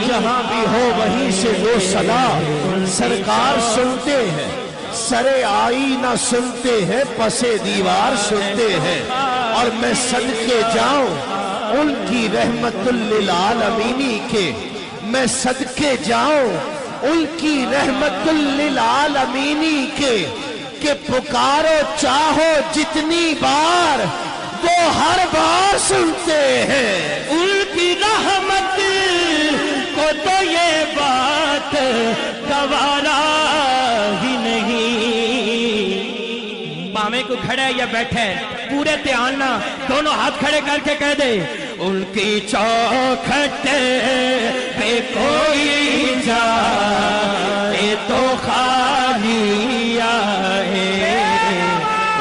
جہاں بھی ہو وہیں سے وہ صدا سرکار سنتے ہیں، سرے آئینہ سنتے ہیں، پسے دیوار سنتے ہیں، اور میں صدقے جاؤں ان کی رحمت للعالمینی کے، میں صدقے جاؤں ان کی رحمت للعالمینی کے، کہ پکارو چاہو جتنی بار وہ ہر بار سنتے ہیں۔ ان کی رحمت کو تو یہ بات گوارا ہی نہیں۔ بامے کو کھڑا ہے یا بیٹھا ہے پورے دھیان نہ دونوں ہاتھ کھڑے کر کے کہہ دے، ان کی چوکھٹ پہ کوئی جائے تو خالی آئے،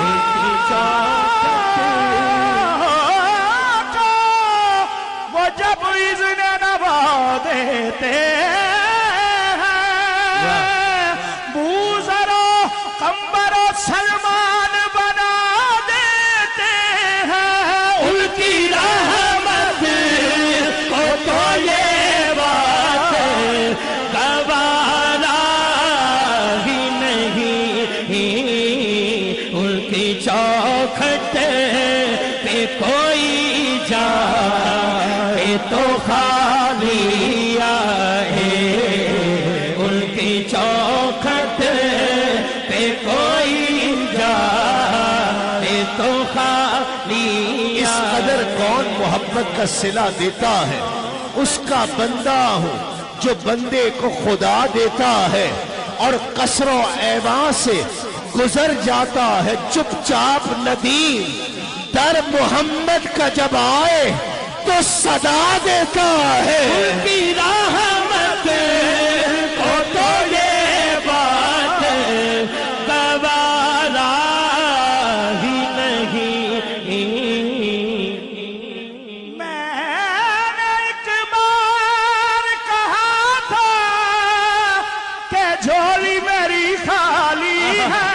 ان کی چوکھٹ وہ جب اذن نوا دیتے ہیں، بوذر و قمبر و سلمان بنا دیتے ہیں، ان کی رحمت کو تو یہ بات گوارا ہی نہیں، ان کی چوکھٹ پہ کوئی جائے تو خالی آئے، ان کی چوکھٹ پہ کوئی جائے تو خالی اس قدر کون محبت کا صلہ دیتا ہے، اس کا بندہ ہوں جو بندے کو خدا دیتا ہے، اور قصر و ایواں سے گزر جاتا ہے چپ چاپ ندیم، در محمد کا جب آئے تو صدا دیتا ہے۔ ان کی رحمت کو تو یہ بات گوارا ہی نہیں۔ میں نے ایک بار کہا تھا کہ جھولی میری خالی ہے،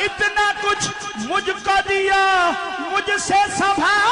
اتنا کچھ مجھ کو دیا، مجھ سے سنبھال